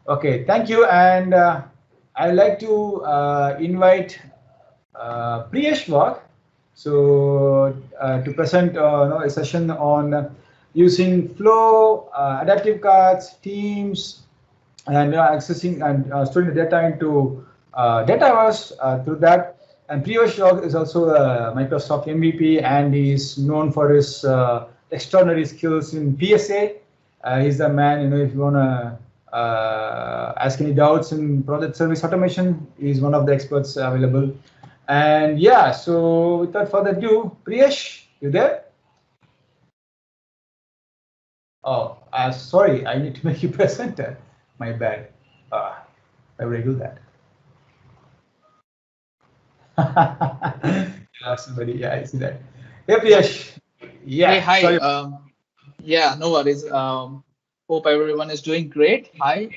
Okay, thank you. And I'd like to invite Priyesh Wag to present a session on using Flow, adaptive cards, teams, and accessing and storing the data into Dataverse through that. And Priyesh Wag is also a Microsoft MVP, and he's known for his extraordinary skills in PSA. He's the man, if you want to ask any doubts in project service automation, he's one of the experts available. And yeah, so without further ado, Priyesh, you there? Oh, sorry, I need to make you presenter. My bad. Why would I do that? Yeah, somebody, yeah, I see that. Hey, Yeah. Priyesh. Hey, Yeah, hi. sorry. Yeah, no worries. Hope everyone is doing great. Hi,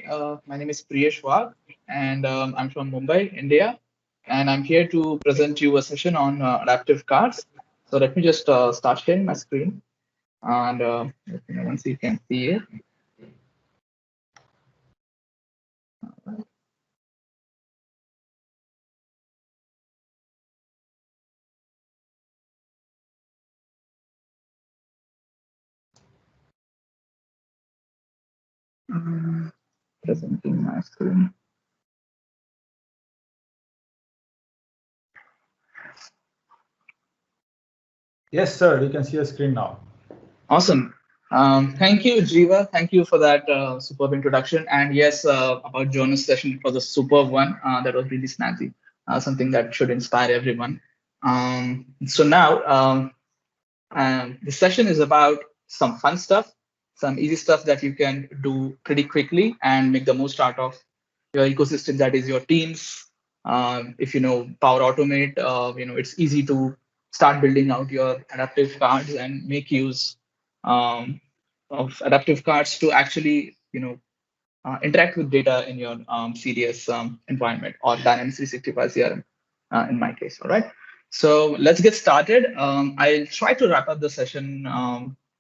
my name is Priyesh Wag, and I'm from Mumbai, India, and I'm here to present you a session on adaptive cards. So let me just start sharing my screen, and let me know once you can see it. Um, Presenting my screen. Yes, sir, you can see your screen now. Awesome. Thank you, Jiva. Thank you for that superb introduction. And yes, about Jonas' session, it was a superb one. That was really snazzy. Something that should inspire everyone. So now, the session is about some fun stuff, some easy stuff that you can do pretty quickly and make the most out of your ecosystem. That is your teams. If you know Power Automate, it's easy to start building out your adaptive cards and make use um, of adaptive cards to actually interact with data in your CDS environment or Dynamics 365 CRM in my case. All right. So let's get started. I'll try to wrap up the session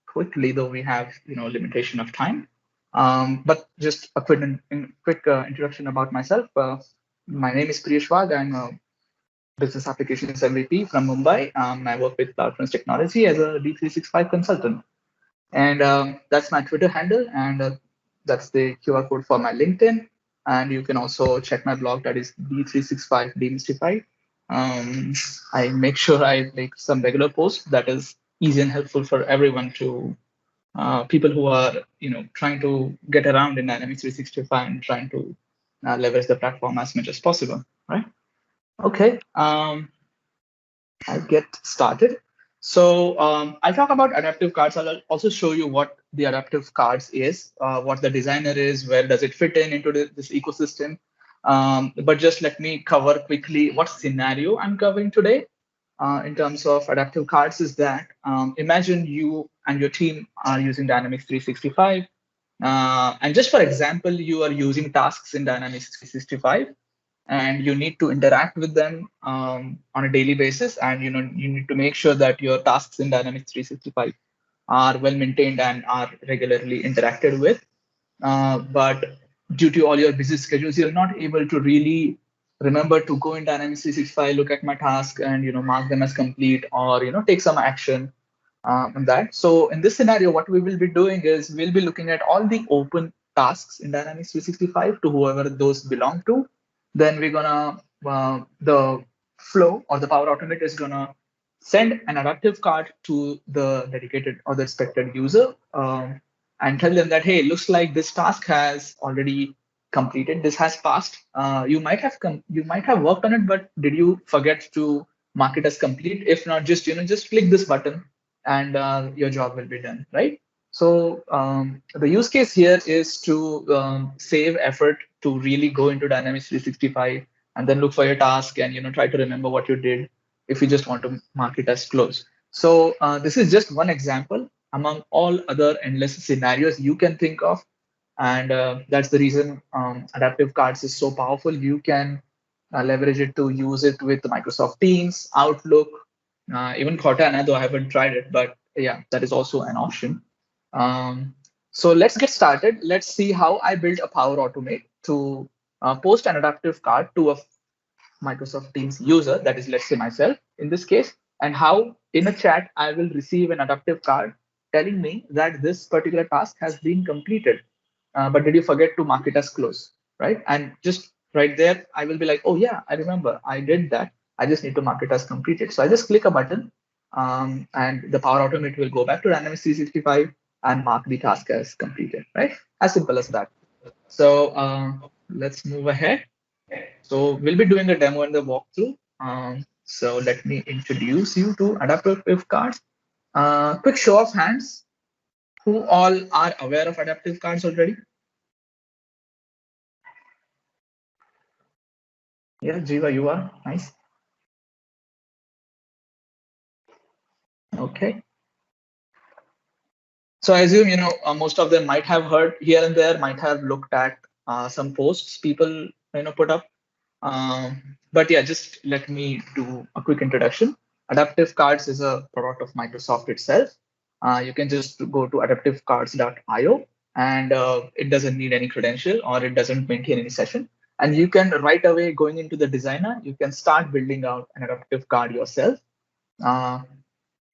quickly, though we have limitation of time. But just a quick introduction about myself. My name is Priyesh Wag. I'm a business applications MVP from Mumbai. I work with CloudFront Technology as a D365 consultant. And that's my Twitter handle, and that's the QR code for my LinkedIn. And you can also check my blog, that is D365 Demystified. I make sure I make some regular posts that is easy and helpful for everyone to people who are trying to get around in Dynamics 365 and trying to leverage the platform as much as possible. Right? Okay. I'll get started. So I'll talk about adaptive cards. I'll also show you what the adaptive cards is, what the designer is, where does it fit in into this ecosystem. But just let me cover quickly what scenario I'm covering today in terms of adaptive cards is that imagine you and your team are using Dynamics 365. And just for example, you are using tasks in Dynamics 365 and you need to interact with them on a daily basis, and you need to make sure that your tasks in Dynamics 365 are well maintained and are regularly interacted with. But due to all your busy schedules, you're not able to really remember to go in Dynamics 365, look at my task, and mark them as complete, or take some action on that. So in this scenario, what we will be doing is we'll be looking at all the open tasks in Dynamics 365 to whoever those belong to. Then we're gonna the flow or the Power Automate is gonna send an adaptive card to the dedicated or the expected user and tell them that, hey, it looks like this task has already completed. This has passed. You might have worked on it, but did you forget to mark it as complete? If not, just click this button and your job will be done, right? So the use case here is to save effort to really go into Dynamics 365 and then look for your task and try to remember what you did if you just want to mark it as closed. So this is just one example among all other endless scenarios you can think of, and that's the reason adaptive cards is so powerful. You can leverage it to use it with Microsoft Teams, Outlook, even Cortana, though I haven't tried it, but yeah, that is also an option. Um, So let's get started. Let's see how I built a Power Automate to post an adaptive card to a Microsoft Teams user, that is, let's say myself in this case, and how in a chat I will receive an adaptive card telling me that this particular task has been completed. But did you forget to mark it as close, right? And just right there, I will be like, oh yeah, I remember, I did that. I just need to mark it as completed. So I just click a button, and the Power Automate will go back to Dynamics 365 and mark the task as completed, right? As simple as that. So let's move ahead. So we'll be doing a demo and the walkthrough. So let me introduce you to adaptive cards. Quick show of hands. Who all are aware of adaptive cards already? Yeah, Jiva, you are. Nice. Okay. So I assume, most of them might have heard here and there, might have looked at some posts people, put up. But yeah, just let me do a quick introduction. Adaptive Cards is a product of Microsoft itself. You can just go to adaptivecards.io, and it doesn't need any credential or it doesn't maintain any session. And you can right away, going into the designer, you can start building out an adaptive card yourself. Uh,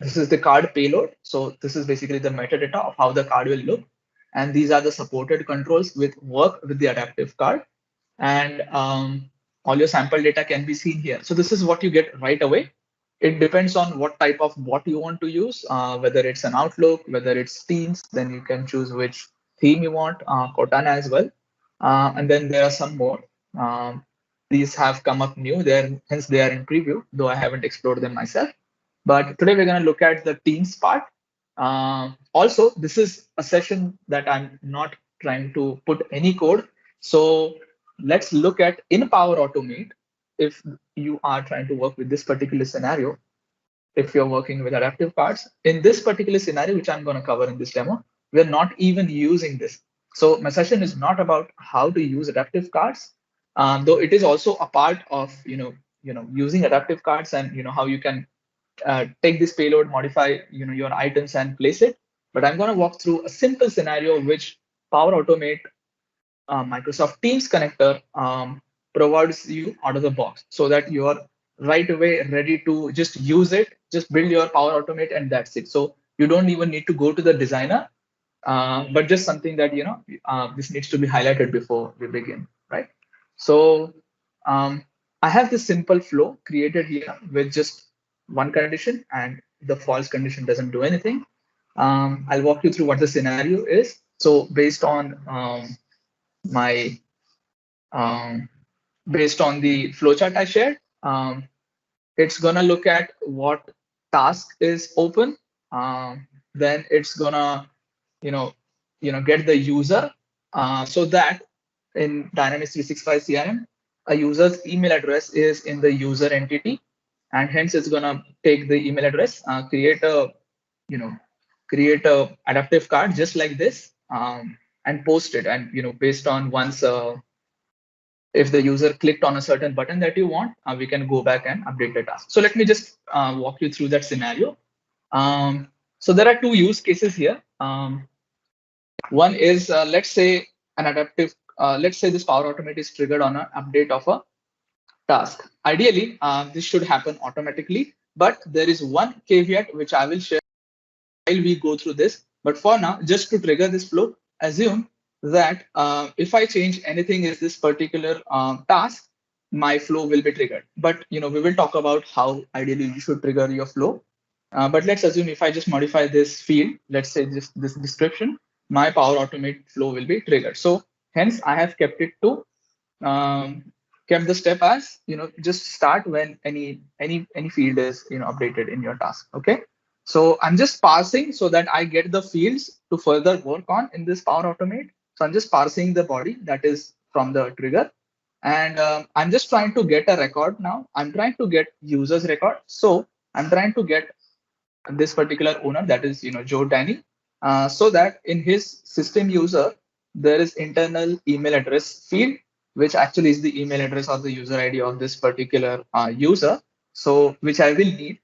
this is the card payload. So this is basically the metadata of how the card will look. And these are the supported controls with work with the adaptive card. And all your sample data can be seen here. So this is what you get right away. It depends on what type of bot you want to use, whether it's an Outlook, whether it's Teams, then you can choose which theme you want, Cortana as well. And then there are some more. Um, these have come up new, hence they are in preview, though I haven't explored them myself. But today we're going to look at the Teams part. Also, this is a session that I'm not trying to put any code. So let's look at in Power Automate, if you are trying to work with this particular scenario, if you're working with adaptive cards. In this particular scenario, which I'm going to cover in this demo, we're not even using this. So my session is not about how to use adaptive cards, though it is also a part of using adaptive cards and how you can take this payload, modify your items and place it. But I'm going to walk through a simple scenario which Power Automate Microsoft Teams connector provides you out of the box, so that you are right away ready to just use it, just build your Power Automate, and that's it. So you don't even need to go to the designer, but just something that this needs to be highlighted before we begin, right? So I have this simple flow created here with just one condition, and the false condition doesn't do anything. I'll walk you through what the scenario is. So my um, based on the flowchart I shared, it's gonna look at what task is open. Then it's gonna get the user, so that in Dynamics 365 CRM, a user's email address is in the user entity, and hence it's gonna take the email address, you know create a adaptive card just like this, and post it. And based on once if the user clicked on a certain button that you want, we can go back and update the task. So let me just walk you through that scenario. So there are two use cases here. One is, let's say an adaptive, let's say this Power Automate is triggered on an update of a task. Ideally, this should happen automatically, but there is one caveat which I will share while we go through this. But for now, just to trigger this flow, assume that if I change anything in this particular task, my flow will be triggered. But we will talk about how ideally you should trigger your flow. But let's assume if I just modify this field, let's say this description, my Power Automate flow will be triggered. So hence I have kept it to kept the step as just start when any field is updated in your task. Okay. So I'm just parsing so that I get the fields to further work on in this Power Automate. So I'm just parsing the body that is from the trigger. And I'm just trying to get a record now. I'm trying to get users record. So I'm trying to get this particular owner, that is Joe Danny, so that in his system user, there is internal email address field, which actually is the email address or the user ID of this particular user. So which I will need.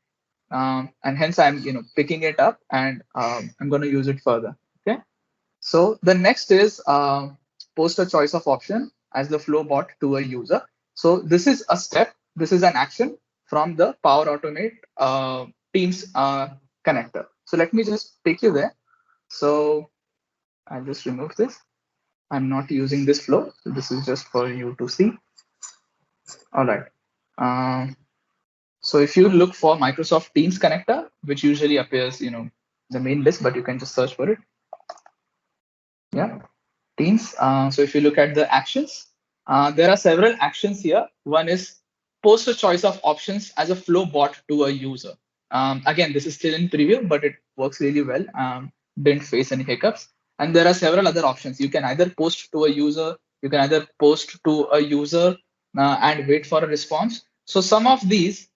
And hence I'm picking it up, and I'm going to use it further. Okay. So the next is post a choice of option as the flow bot to a user. So this is a step, this is an action from the Power Automate Teams connector. So let me just take you there. So I'll just remove this. I'm not using this flow. So this is just for you to see. All right. So if you look for Microsoft Teams connector, which usually appears, the main list, but you can just search for it. Yeah, Teams. So if you look at the actions, there are several actions here. One is post a choice of options as a flow bot to a user. Again, this is still in preview, but it works really well. Didn't face any hiccups. And there are several other options. You can either post to a user, you can either post to a user and wait for a response. So some of these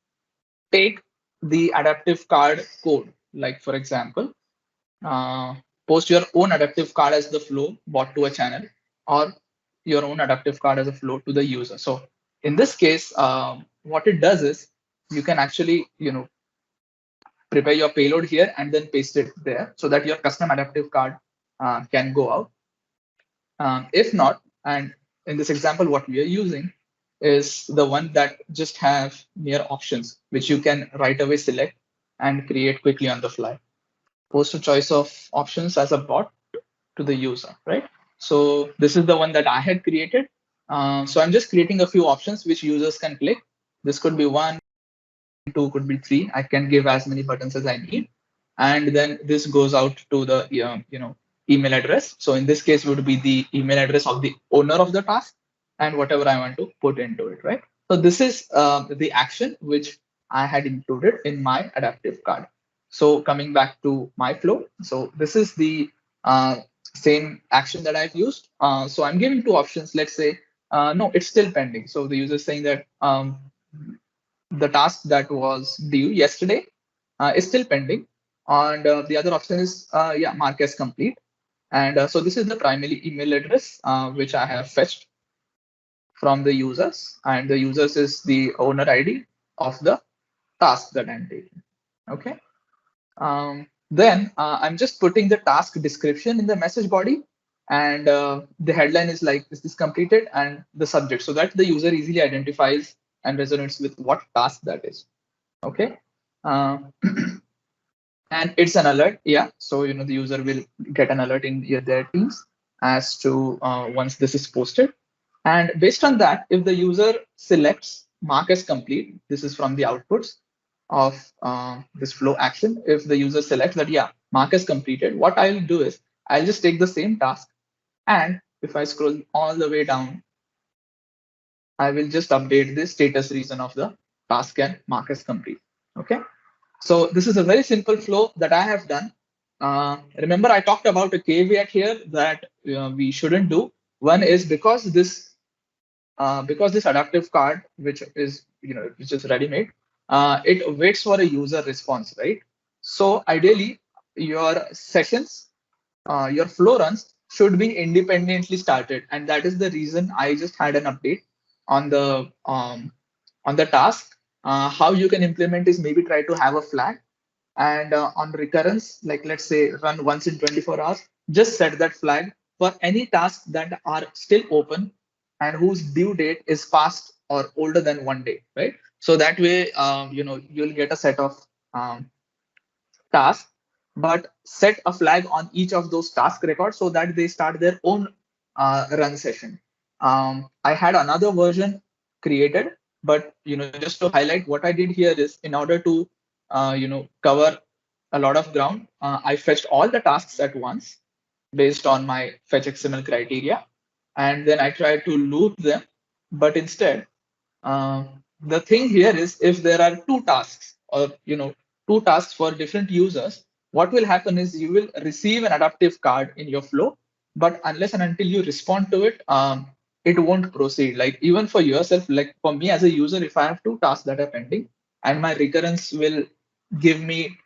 take the adaptive card code. Like for example, uh, post your own adaptive card as the flow bot to a channel, or your own adaptive card as a flow to the user. So in this case, what it does is you can actually, prepare your payload here and then paste it there so that your custom adaptive card can go out. If not, and in this example, what we are using is the one that just have mere options, which you can right away select and create quickly on the fly. Post a choice of options as a bot to the user, right? So this is the one that I had created. So I'm just creating a few options which users can click. This could be 1, 2, could be 3. I can give as many buttons as I need. And then this goes out to the email address. So in this case, would be the email address of the owner of the task and whatever I want to put into it, right? So this is the action which I had included in my adaptive card. So coming back to my flow, so this is the same action that I've used. So I'm giving two options. Let's say, no, it's still pending. So the user is saying that the task that was due yesterday is still pending. And the other option is, mark as complete. And so this is the primary email address which I have fetched from the users. And the users is the owner ID of the task that I'm taking. Okay. Then I'm just putting the task description in the message body, and the headline is like, is this completed, and the subject, so that the user easily identifies and resonates with what task that is. Okay. And it's an alert. Yeah. So, the user will get an alert in their Teams as to once this is posted. And based on that, if the user selects mark as complete, this is from the outputs of this flow action. If the user selects that, yeah, mark as completed, what I'll do is I'll just take the same task. And if I scroll all the way down, I will just update the status reason of the task and mark as complete. Okay. So this is a very simple flow that I have done. Remember, I talked about a caveat here that we shouldn't do. One is because this adaptive card, which is ready-made, it waits for a user response, right? So ideally, your sessions, your flow runs should be independently started, and that is the reason I just had an update on the task. How you can implement is maybe try to have a flag, and on recurrence, like let's say run once in 24 hours, just set that flag for any tasks that are still open and whose due date is past or older than 1 day, right? So that way, you'll get a set of tasks, but set a flag on each of those task records so that they start their own run session. I had another version created, but just to highlight what I did here is, in order to cover a lot of ground, I fetched all the tasks at once based on my fetch XML criteria, and then I tried to loop them. But instead, the thing here is, if there are two tasks, or two tasks for different users, what will happen is you will receive an adaptive card in your flow, but unless and until you respond to it, it won't proceed. Like even for yourself, like for me as a user, if I have two tasks that are pending and my recurrence will give me,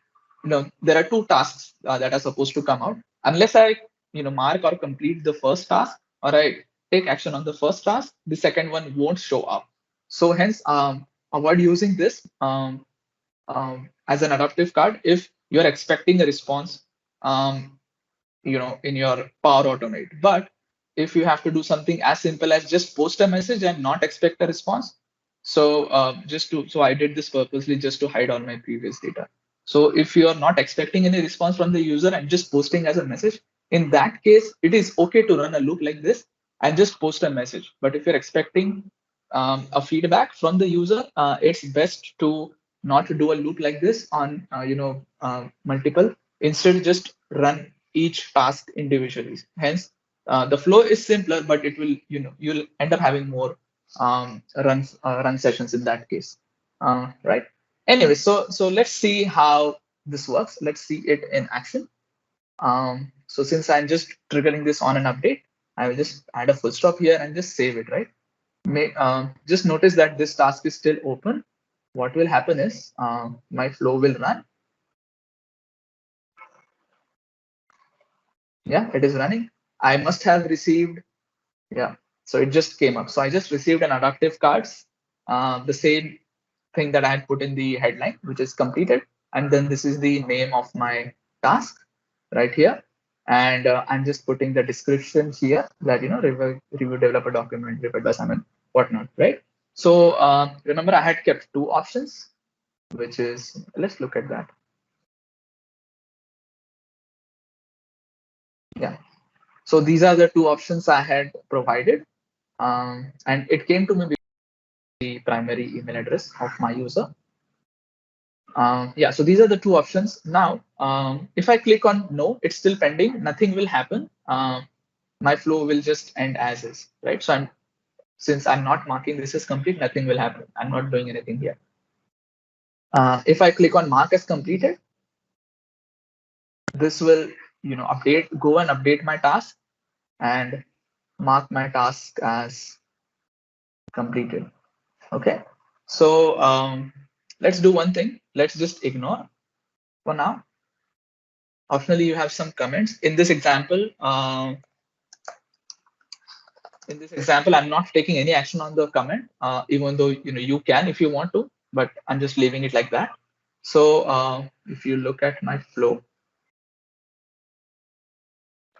there are two tasks that are supposed to come out, unless I mark or complete the first task, or I take action on the first task, the second one won't show up. So hence, avoid using this as an adaptive card if you're expecting a response in your Power Automate. But if you have to do something as simple as just post a message and not expect a response, so so I did this purposely just to hide all my previous data. So if you are not expecting any response from the user and just posting as a message, in that case, it is okay to run a loop like this and just post a message. But if you're expecting a feedback from the user, it's best to not do a loop like this on multiple. Instead, just run each task individually. Hence, the flow is simpler, but it will you'll end up having more run sessions in that case, right? Anyway, so let's see how this works. Let's see it in action. So since I'm just triggering this on an update, I will just add a full stop here and just save it, right? Just notice that this task is still open. What will happen is my flow will run. Yeah, it is running. I must have received, yeah, so it just came up. So I just received an adaptive cards, the same thing that I had put in the headline, which is completed. And then this is the name of my task right here. And I'm just putting the description here that, review developer document, prepared by Simon, whatnot, right? So remember, I had kept two options, which is, let's look at that. Yeah. So these are the two options I had provided. And it came to me with the primary email address of my user. Yeah, so these are the two options. Now, if I click on no, it's still pending, nothing will happen. My flow will just end as is, right? So since I'm not marking this as complete, nothing will happen. I'm not doing anything here. If I click on mark as completed, this will, go and update my task and mark my task as completed. Okay. So let's do one thing. Let's just ignore for now. Optionally, you have some comments in this example. I'm not taking any action on the comment, even though you can if you want to, but I'm just leaving it like that. So if you look at my flow,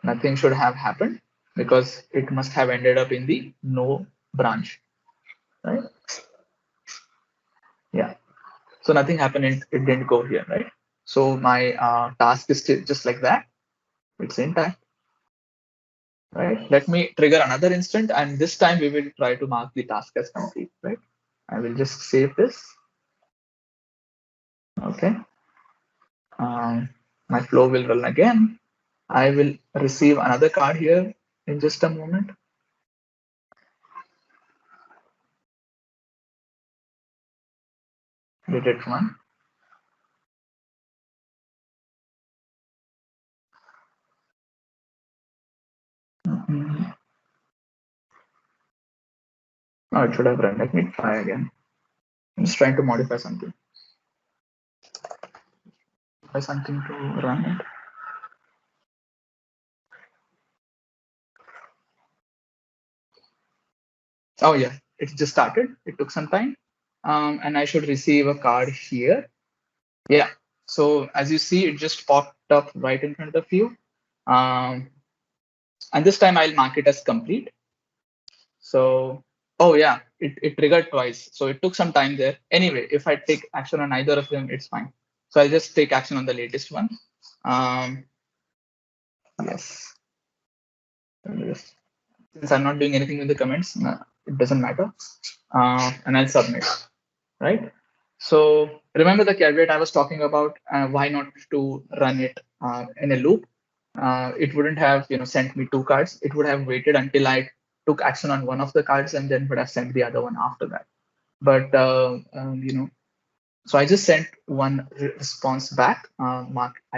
nothing should have happened because it must have ended up in the no branch, right? Yeah. So nothing happened. It didn't go here, right? So my task is still just like that. It's intact. Right. Let me trigger another instant, and this time we will try to mark the task as complete. Right. I will just save this. Okay. My flow will run again. I will receive another card here in just a moment. Digit 1. Oh, it should have run. Let me try again. I'm just trying to modify something. Try something to run it. Oh yeah, it just started. It took some time. And I should receive a card here. Yeah. So as you see, it just popped up right in front of you. And this time I'll mark it as complete. So, oh yeah, it triggered twice. So it took some time there. Anyway, if I take action on either of them, it's fine. So I'll just take action on the latest one. Yes. Since I'm not doing anything with the comments, it doesn't matter. And I'll submit, right? So remember the caveat I was talking about, why not to run it in a loop? It wouldn't have sent me two cards. It would have waited until I took action on one of the cards and then would have sent the other one after that. But so I just sent one response back. I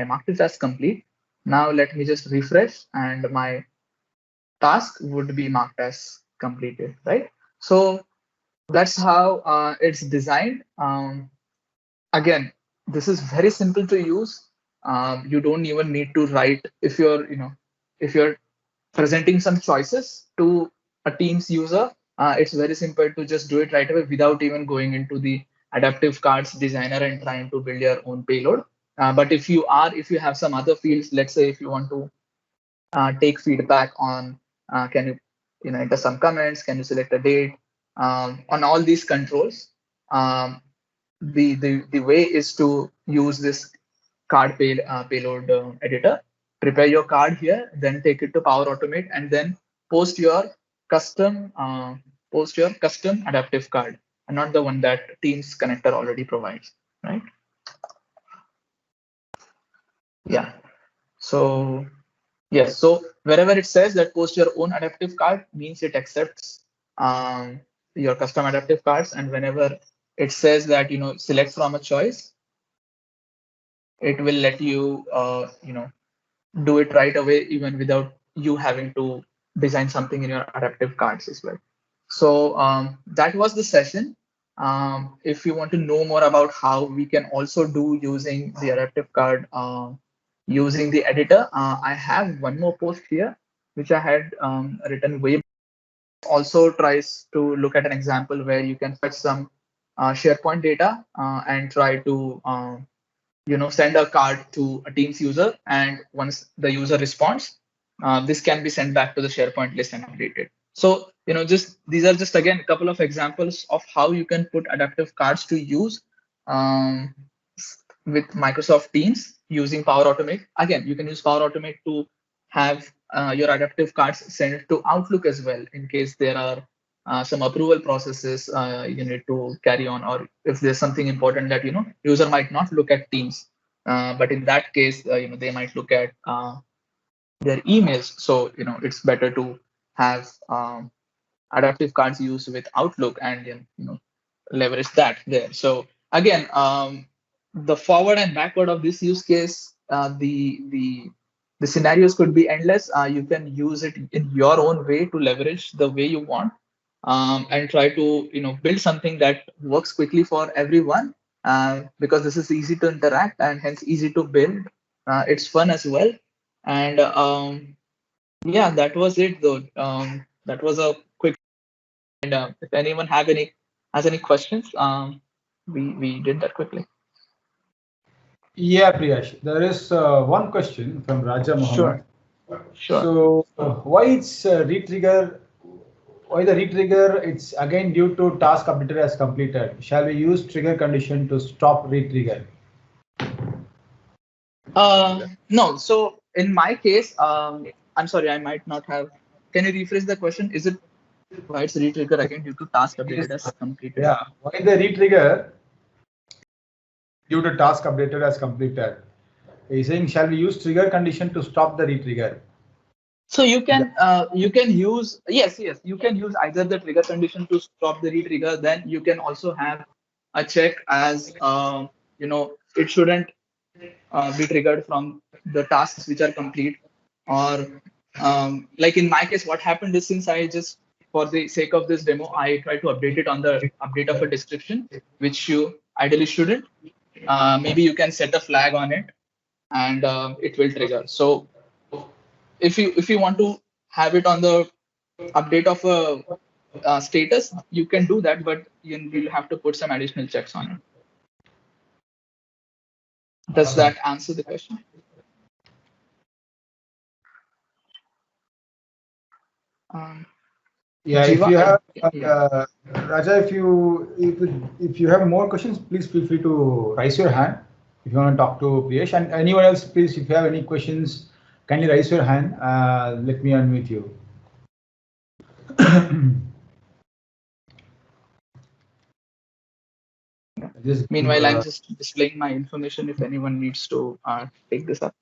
marked it as complete. Now let me just refresh and my task would be marked as completed, right? So that's how it's designed. Again, this is very simple to use. You don't even need to write if you're presenting some choices to a Teams user. It's very simple to just do it right away without even going into the adaptive cards designer and trying to build your own payload. But if you have some other fields, let's say if you want to take feedback on can you enter some comments, can you select a date, on all these controls. The way is to use this payload editor, prepare your card here, then take it to Power Automate, and then post your custom adaptive card, and not the one that Teams connector already provides, right? Yeah. So yes, so wherever it says that post your own adaptive card, means it accepts your custom adaptive cards, and whenever it says that select from a choice, it will let you do it right away, even without you having to design something in your adaptive cards as well. So that was the session. If you want to know more about how we can also do using the adaptive card using the editor, I have one more post here which I had written way back. Also tries to look at an example where you can fetch some SharePoint data and try to send a card to a Teams user, and once the user responds, this can be sent back to the SharePoint list and updated. So just these are just again a couple of examples of how you can put adaptive cards to use with Microsoft Teams using Power Automate. Again, you can use Power Automate to have your adaptive cards sent to Outlook as well, in case there are some approval processes you need to carry on, or if there's something important that user might not look at Teams, but in that case they might look at their emails. So it's better to have adaptive cards used with Outlook and leverage that there. So again, the forward and backward of this use case, the scenarios could be endless. You can use it in your own way to leverage the way you want, and try to build something that works quickly for everyone, because this is easy to interact and hence easy to build. It's fun as well, and yeah, that was it though. That was a quick. And if anyone has any questions, we did that quickly. Yeah, Priyash, there is one question from Raja Mohammed. Sure. So why it's retrigger? Why the retrigger? It's again due to task updated as completed. Shall we use trigger condition to stop retrigger? No. So in my case, I'm sorry, I might not have. Can you rephrase the question? Is it why it's retrigger again due to task updated as completed? Yeah. Why the retrigger? Due to task updated as completed. He's saying, shall we use trigger condition to stop the retrigger? So you can use you can use either the trigger condition to stop the retrigger. Then you can also have a check as it shouldn't be triggered from the tasks which are complete, or like in my case, what happened is, since I just, for the sake of this demo, I tried to update it on the update of a description, which you ideally shouldn't. Maybe you can set a flag on it, and it will trigger. So if you want to have it on the update of a status, you can do that, but you'll have to put some additional checks on it. Does that answer the question? Yeah, Jiva, if you have Raja, if you have more questions, please feel free to raise your hand if you want to talk to Priyesh, and anyone else, please, if you have any questions, kindly raise your hand. Let me unmute you. Meanwhile, I'm just displaying my information if anyone needs to take this up.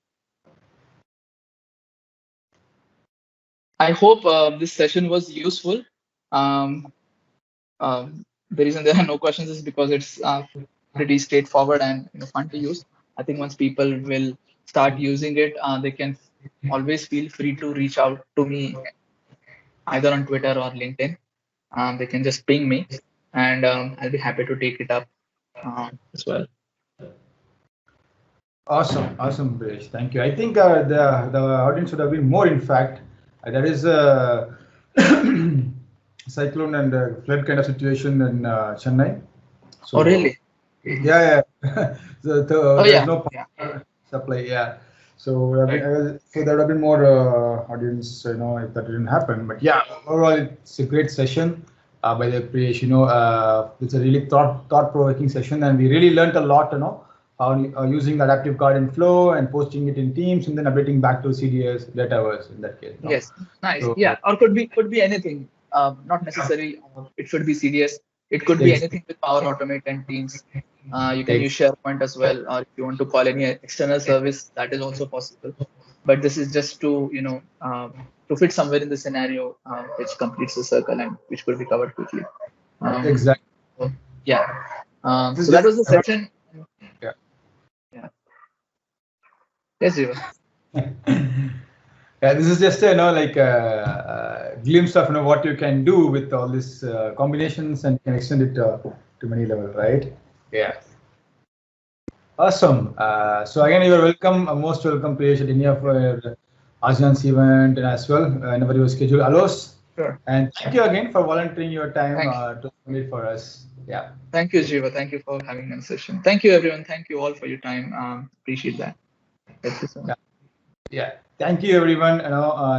I hope this session was useful. The reason there are no questions is because it's pretty straightforward and fun to use. I think once people will start using it, they can always feel free to reach out to me either on Twitter or LinkedIn. They can just ping me, and I'll be happy to take it up as well. Awesome, Priyesh. Thank you. I think the audience would have been more. In fact, there is a cyclone and flood kind of situation in Chennai. So, oh, really? Yeah. There's no power supply. Yeah. So, so there would have been more audience, if that didn't happen. But yeah, overall, it's a great session by the Priyesh. It's a really thought-provoking session, and we really learned a lot. On using adaptive card in Flow and posting it in Teams, and then updating back to CDS Dataverse in that case. Yes, nice. So, Yeah, or could be anything. Not necessarily. It should be CDS. It could be anything with Power Automate and Teams. You can use SharePoint as well, or if you want to call any external service, that is also possible. But this is just to to fit somewhere in the scenario which completes the circle and which could be covered quickly. Exactly. So, yeah. So that was the section. Yeah. Yeah. Yes, Jiva. Yeah, this is just like a glimpse of what you can do with all these combinations, and you can extend it to many levels, right? Yeah. Awesome. So again, you are welcome, most welcome, Priyesh, at any of our ASEAN's event and as well, whenever your schedule allows. Sure. And thank you again for volunteering your time to meet for us. Yeah. Thank you, Jiva. Thank you for having me session. Thank you, everyone. Thank you all for your time. Appreciate that. Thank you so much. Yeah. Thank you, everyone.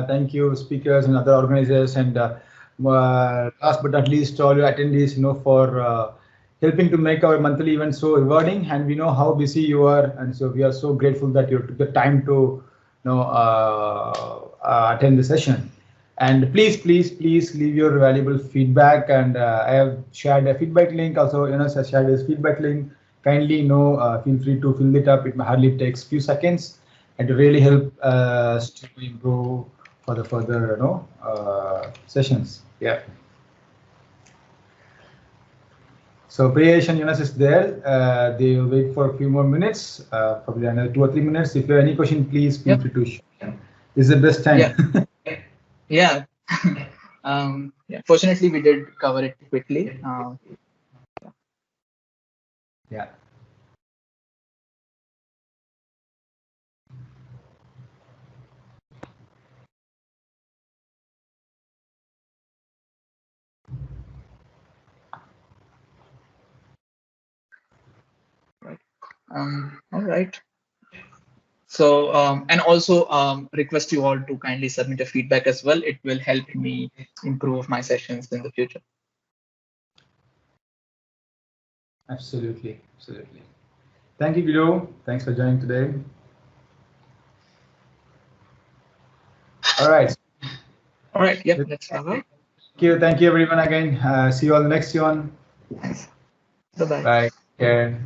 Thank you, speakers and other organizers, and last but not least, all your attendees, for helping to make our monthly event so rewarding. And we know how busy you are, and so we are so grateful that you took the time to attend the session. And please leave your valuable feedback. And I have shared a feedback link. Also, Jonas has shared his feedback link. Kindly, feel free to fill it up. It hardly takes few seconds, and to really help us to improve for the further sessions. Yeah. So Priyesh and Jonas is there. They will wait for a few more minutes, probably another 2 or 3 minutes. If you have any question, please feel free to share. This is the best time. Yeah. Yeah. Fortunately, we did cover it quickly. Yeah. All right. So, and also request you all to kindly submit a feedback as well. It will help me improve my sessions in the future. Absolutely. Thank you, Guido. Thanks for joining today. All right. Yeah, let's cover. Thank you, everyone. Again, see you on the next one. Thanks. Bye-bye. Bye. Care.